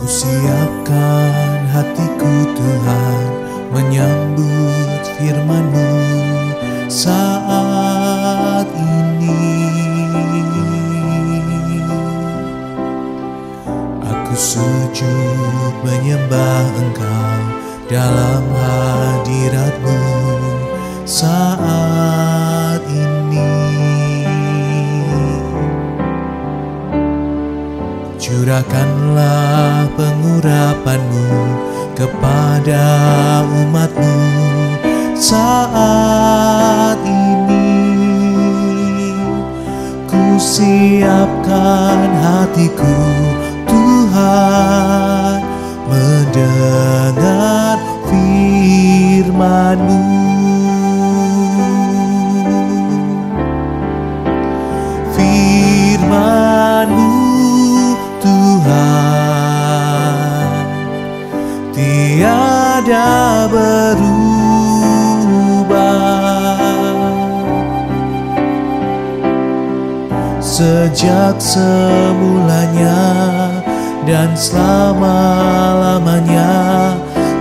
Siapkan hatiku Tuhan menyambut firman-Mu saat ini. Aku sujud menyembah Engkau dalam hadirat-Mu saat ini. Curahkanlah pengurapan-Mu kepada umat-Mu saat ini. Ku siapkan hatiku Tuhan mendengar firman-Mu. Firman-Mu Tuhan tiada berubah, sejak semulanya dan selama-lamanya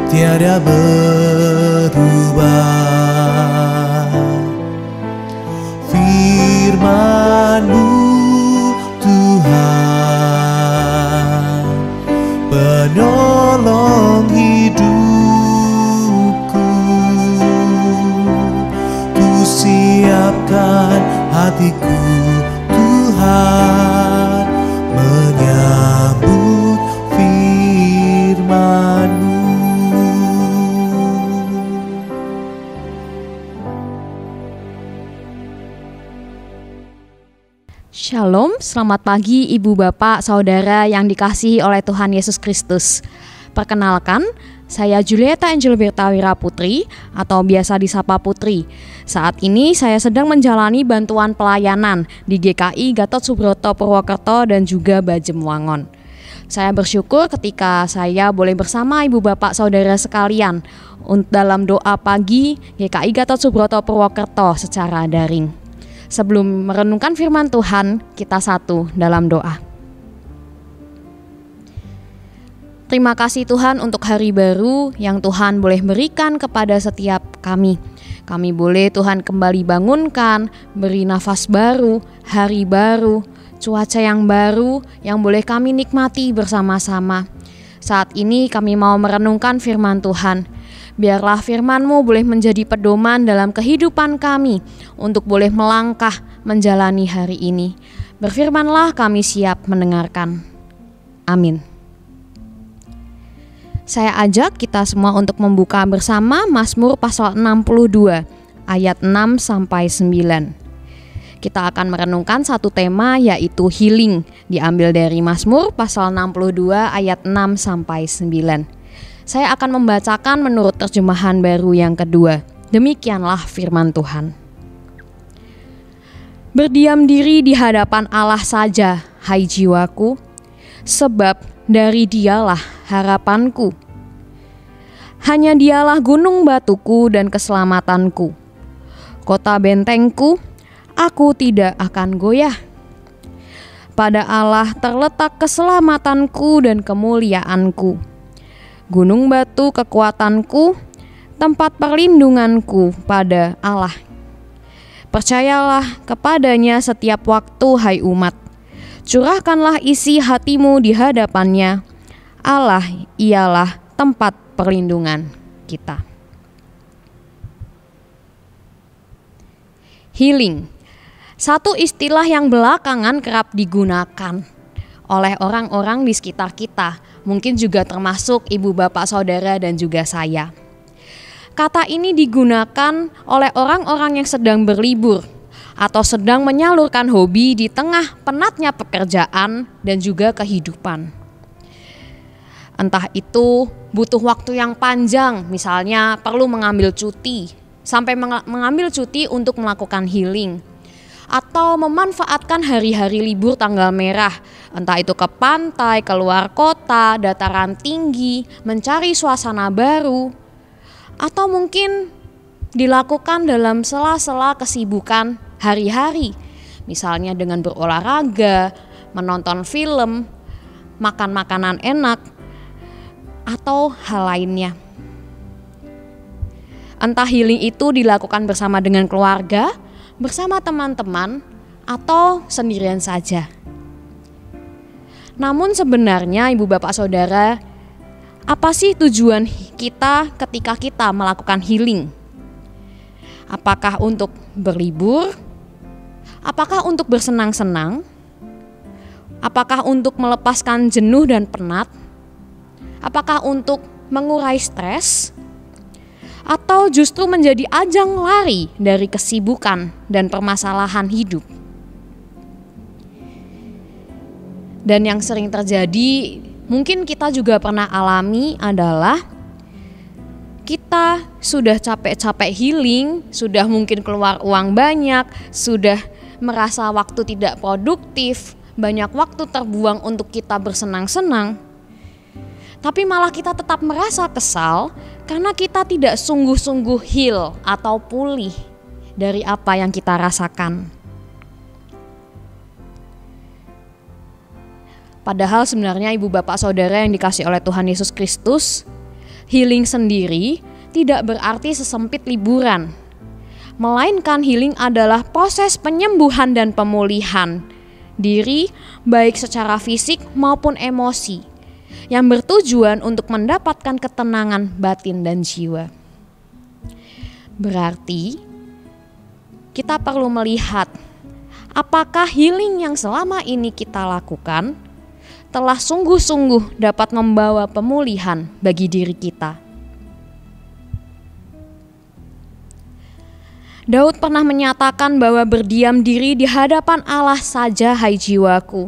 tiada berubah. Firman-Mu Tuhan penolong hidupku. Ku siapkan hatiku Tuhan menyambut firman-Mu. Shalom, selamat pagi Ibu Bapak Saudara yang dikasihi oleh Tuhan Yesus Kristus. Perkenalkan, saya Julieta Angel Bertawira Putri atau biasa disapa Putri. Saat ini saya sedang menjalani bantuan pelayanan di GKI Gatot Subroto Purwokerto dan juga Bajem Wangon. Saya bersyukur ketika saya boleh bersama Ibu Bapak Saudara sekalian dalam doa pagi GKI Gatot Subroto Purwokerto secara daring. Sebelum merenungkan firman Tuhan, kita satu dalam doa. Terima kasih Tuhan untuk hari baru yang Tuhan boleh berikan kepada setiap kami. Kami boleh Tuhan kembali bangunkan, beri nafas baru, hari baru, cuaca yang baru yang boleh kami nikmati bersama-sama. Saat ini kami mau merenungkan firman Tuhan. Biarlah firman-Mu boleh menjadi pedoman dalam kehidupan kami untuk boleh melangkah menjalani hari ini. Berfirmanlah, kami siap mendengarkan. Amin. Saya ajak kita semua untuk membuka bersama Mazmur pasal 62 ayat 6-9. Kita akan merenungkan satu tema yaitu healing, diambil dari Mazmur pasal 62 ayat 6-9. Saya akan membacakan menurut terjemahan baru yang kedua. Demikianlah firman Tuhan. Berdiam diri di hadapan Allah saja, hai jiwaku, sebab dari Dialah harapanku. Hanya Dialah gunung batuku dan keselamatanku. Kota bentengku, aku tidak akan goyah. Pada Allah terletak keselamatanku dan kemuliaanku. Gunung batu kekuatanku, tempat perlindunganku pada Allah. Percayalah kepadanya setiap waktu, hai umat. Curahkanlah isi hatimu di hadapannya. Allah ialah tempat perlindungan kita. Healing, satu istilah yang belakangan kerap digunakan oleh orang-orang di sekitar kita, mungkin juga termasuk ibu bapak saudara dan juga saya. Kata ini digunakan oleh orang-orang yang sedang berlibur atau sedang menyalurkan hobi di tengah penatnya pekerjaan dan juga kehidupan. Entah itu butuh waktu yang panjang, misalnya perlu mengambil cuti, sampai mengambil cuti untuk melakukan healing. Atau memanfaatkan hari-hari libur tanggal merah, entah itu ke pantai, keluar kota, dataran tinggi, mencari suasana baru, atau mungkin dilakukan dalam sela-sela kesibukan hari-hari, misalnya dengan berolahraga, menonton film, makan makanan enak, atau hal lainnya. Entah healing itu dilakukan bersama dengan keluarga, bersama teman-teman, atau sendirian saja. Namun sebenarnya Ibu Bapak Saudara, apa sih tujuan kita ketika kita melakukan healing? Apakah untuk berlibur? Apakah untuk bersenang-senang? Apakah untuk melepaskan jenuh dan penat? Apakah untuk mengurai stres? Atau justru menjadi ajang lari dari kesibukan dan permasalahan hidup? Dan yang sering terjadi, mungkin kita juga pernah alami adalah kita sudah capek-capek healing, sudah mungkin keluar uang banyak, sudah merasa waktu tidak produktif, banyak waktu terbuang untuk kita bersenang-senang. Tapi malah kita tetap merasa kesal karena kita tidak sungguh-sungguh heal atau pulih dari apa yang kita rasakan. Padahal sebenarnya Ibu Bapak Saudara yang dikasihi oleh Tuhan Yesus Kristus, healing sendiri tidak berarti sesempit liburan. Melainkan healing adalah proses penyembuhan dan pemulihan diri baik secara fisik maupun emosi yang bertujuan untuk mendapatkan ketenangan batin dan jiwa. Berarti kita perlu melihat apakah healing yang selama ini kita lakukan telah sungguh-sungguh dapat membawa pemulihan bagi diri kita. Daud pernah menyatakan bahwa berdiam diri di hadapan Allah saja, hai jiwaku,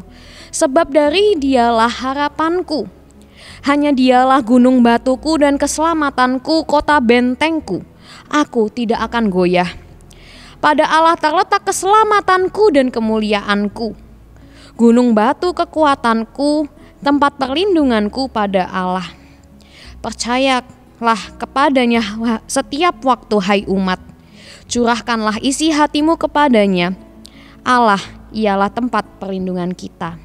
sebab dari Dialah harapanku. Hanya Dialah gunung batuku dan keselamatanku, kota bentengku. Aku tidak akan goyah. Pada Allah terletak keselamatanku dan kemuliaanku. Gunung batu kekuatanku, tempat perlindunganku pada Allah. Percayalah kepadanya setiap waktu, hai umat. Curahkanlah isi hatimu kepadanya. Allah ialah tempat perlindungan kita.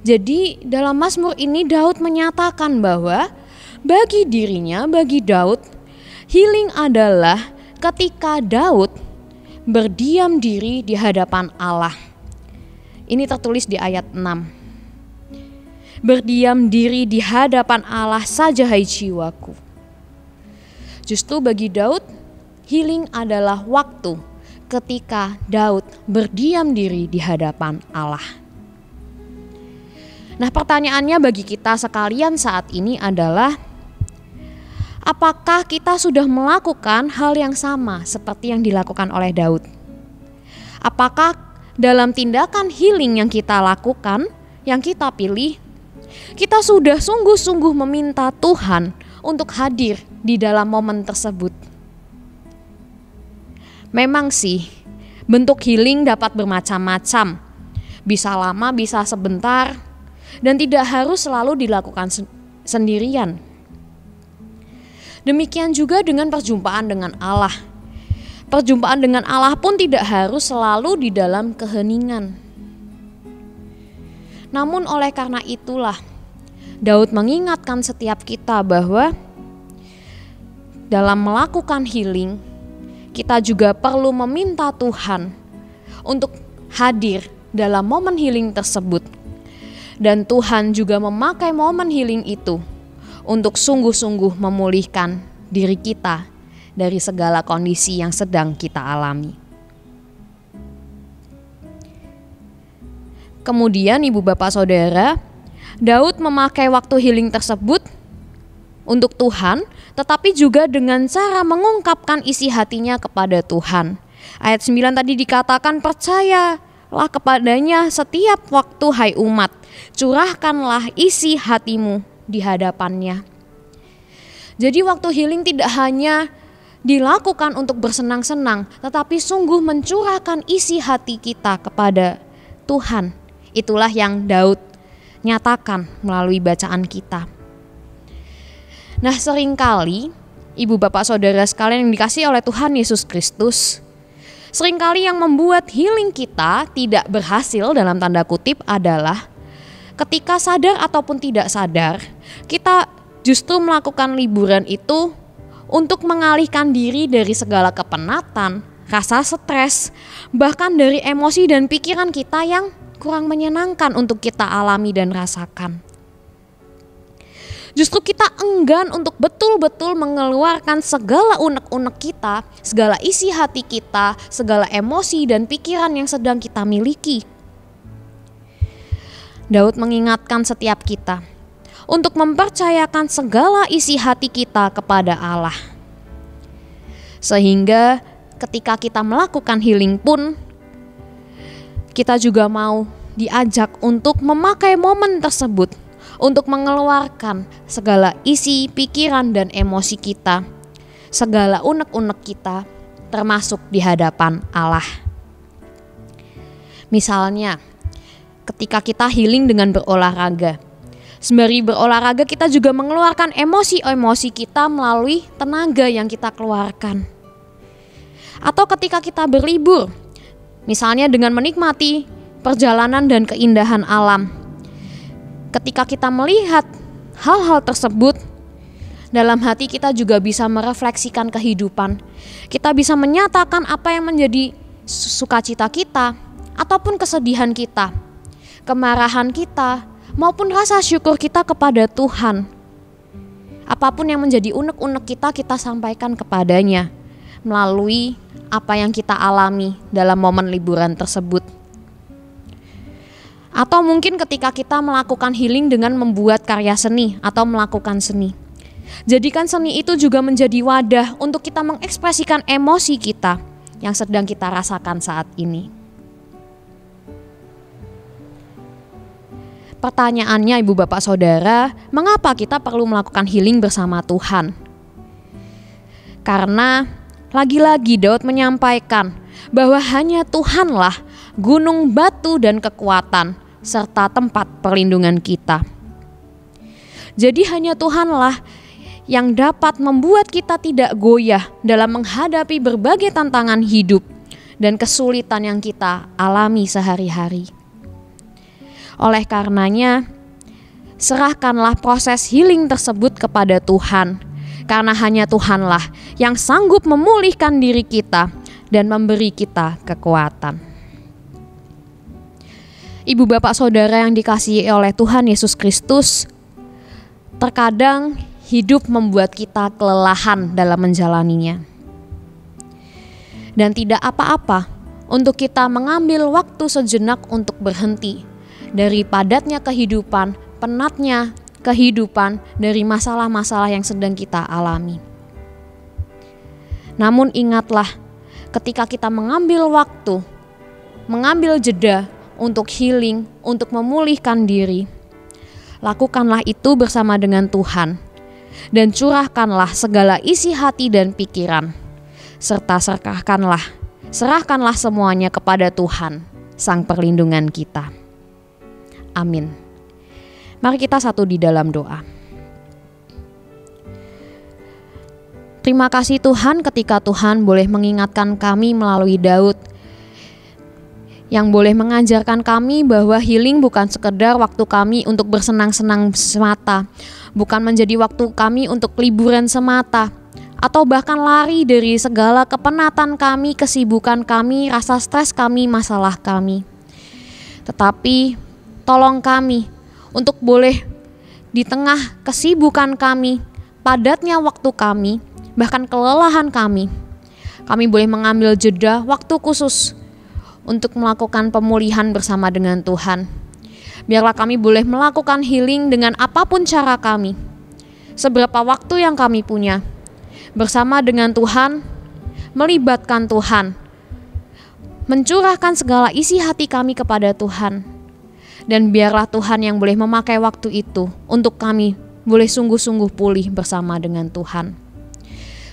Jadi dalam Mazmur ini Daud menyatakan bahwa bagi dirinya, bagi Daud, healing adalah ketika Daud berdiam diri di hadapan Allah. Ini tertulis di ayat 6. Berdiam diri di hadapan Allah saja, hai jiwaku. Justru bagi Daud, healing adalah waktu ketika Daud berdiam diri di hadapan Allah. Nah, pertanyaannya bagi kita sekalian saat ini adalah, apakah kita sudah melakukan hal yang sama seperti yang dilakukan oleh Daud? Apakah dalam tindakan healing yang kita lakukan, yang kita pilih, kita sudah sungguh-sungguh meminta Tuhan untuk hadir di dalam momen tersebut? Memang sih, bentuk healing dapat bermacam-macam. Bisa lama, bisa sebentar, dan tidak harus selalu dilakukan sendirian. Demikian juga dengan perjumpaan dengan Allah. Perjumpaan dengan Allah pun tidak harus selalu di dalam keheningan. Namun oleh karena itulah, Daud mengingatkan setiap kita bahwa dalam melakukan healing, kita juga perlu meminta Tuhan untuk hadir dalam momen healing tersebut. Dan Tuhan juga memakai momen healing itu untuk sungguh-sungguh memulihkan diri kita dari segala kondisi yang sedang kita alami. Kemudian Ibu Bapak Saudara, Daud memakai waktu healing tersebut untuk Tuhan, tetapi juga dengan cara mengungkapkan isi hatinya kepada Tuhan. Ayat 9 tadi dikatakan, percayalah kepadanya setiap waktu, hai umat, curahkanlah isi hatimu di hadapannya. Jadi waktu healing tidak hanya dilakukan untuk bersenang-senang, tetapi sungguh mencurahkan isi hati kita kepada Tuhan. Itulah yang Daud nyatakan melalui bacaan kita. Nah, seringkali Ibu Bapak Saudara sekalian yang dikasihi oleh Tuhan Yesus Kristus, seringkali yang membuat healing kita tidak berhasil dalam tanda kutip adalah ketika sadar ataupun tidak sadar, kita justru melakukan liburan itu untuk mengalihkan diri dari segala kepenatan, rasa stres, bahkan dari emosi dan pikiran kita yang kurang menyenangkan untuk kita alami dan rasakan. Justru kita enggan untuk betul-betul mengeluarkan segala unek-unek kita, segala isi hati kita, segala emosi dan pikiran yang sedang kita miliki. Daud mengingatkan setiap kita untuk mempercayakan segala isi hati kita kepada Allah. Sehingga ketika kita melakukan healing pun, kita juga mau diajak untuk memakai momen tersebut untuk mengeluarkan segala isi pikiran dan emosi kita, segala unek-unek kita, termasuk di hadapan Allah. Misalnya, ketika kita healing dengan berolahraga, sembari berolahraga kita juga mengeluarkan emosi-emosi kita melalui tenaga yang kita keluarkan. Atau ketika kita berlibur, misalnya dengan menikmati perjalanan dan keindahan alam. Ketika kita melihat hal-hal tersebut, dalam hati kita juga bisa merefleksikan kehidupan. Kita bisa menyatakan apa yang menjadi sukacita kita, ataupun kesedihan kita, kemarahan kita, maupun rasa syukur kita kepada Tuhan. Apapun yang menjadi unek-unek kita, kita sampaikan kepadanya melalui apa yang kita alami dalam momen liburan tersebut. Atau mungkin ketika kita melakukan healing dengan membuat karya seni atau melakukan seni. Jadikan seni itu juga menjadi wadah untuk kita mengekspresikan emosi kita yang sedang kita rasakan saat ini. Pertanyaannya Ibu Bapak Saudara, mengapa kita perlu melakukan healing bersama Tuhan? Karena lagi-lagi Daud menyampaikan bahwa hanya Tuhanlah gunung, batu, dan kekuatan, serta tempat perlindungan kita. Jadi hanya Tuhanlah yang dapat membuat kita tidak goyah dalam menghadapi berbagai tantangan hidup dan kesulitan yang kita alami sehari-hari. Oleh karenanya, serahkanlah proses healing tersebut kepada Tuhan, karena hanya Tuhanlah yang sanggup memulihkan diri kita dan memberi kita kekuatan. Ibu Bapak Saudara yang dikasihi oleh Tuhan Yesus Kristus, terkadang hidup membuat kita kelelahan dalam menjalaninya. Dan tidak apa-apa untuk kita mengambil waktu sejenak untuk berhenti dari padatnya kehidupan, penatnya kehidupan, dari masalah-masalah yang sedang kita alami. Namun ingatlah, ketika kita mengambil waktu, mengambil jeda untuk healing, untuk memulihkan diri, lakukanlah itu bersama dengan Tuhan, dan curahkanlah segala isi hati dan pikiran, serta serahkanlah semuanya kepada Tuhan, Sang Perlindungan kita. Amin. Mari kita satu di dalam doa. Terima kasih Tuhan ketika Tuhan boleh mengingatkan kami melalui Daud, yang boleh mengajarkan kami bahwa healing bukan sekedar waktu kami untuk bersenang-senang semata, bukan menjadi waktu kami untuk liburan semata, atau bahkan lari dari segala kepenatan kami, kesibukan kami, rasa stres kami, masalah kami. Tetapi tolong kami untuk boleh di tengah kesibukan kami, padatnya waktu kami, bahkan kelelahan kami boleh mengambil jeda waktu khusus untuk melakukan pemulihan bersama dengan Tuhan. Biarlah kami boleh melakukan healing dengan apapun cara kami, seberapa waktu yang kami punya, bersama dengan Tuhan, melibatkan Tuhan, mencurahkan segala isi hati kami kepada Tuhan. Dan biarlah Tuhan yang boleh memakai waktu itu untuk kami boleh sungguh-sungguh pulih bersama dengan Tuhan.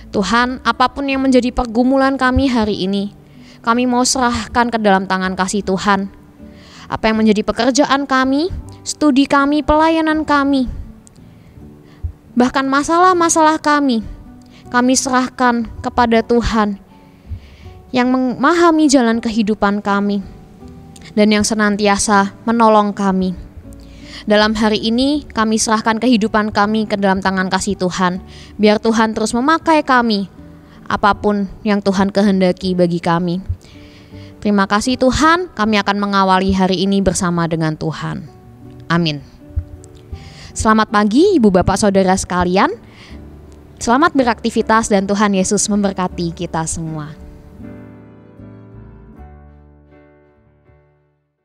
Tuhan, apapun yang menjadi pergumulan kami hari ini, kami mau serahkan ke dalam tangan kasih Tuhan. Apa yang menjadi pekerjaan kami, studi kami, pelayanan kami, bahkan masalah-masalah kami serahkan kepada Tuhan yang memahami jalan kehidupan kami dan yang senantiasa menolong kami. Dalam hari ini kami serahkan kehidupan kami ke dalam tangan kasih Tuhan. Biar Tuhan terus memakai kami, apapun yang Tuhan kehendaki bagi kami. Terima kasih Tuhan, kami akan mengawali hari ini bersama dengan Tuhan. Amin. Selamat pagi Ibu Bapak Saudara sekalian. Selamat beraktivitas dan Tuhan Yesus memberkati kita semua.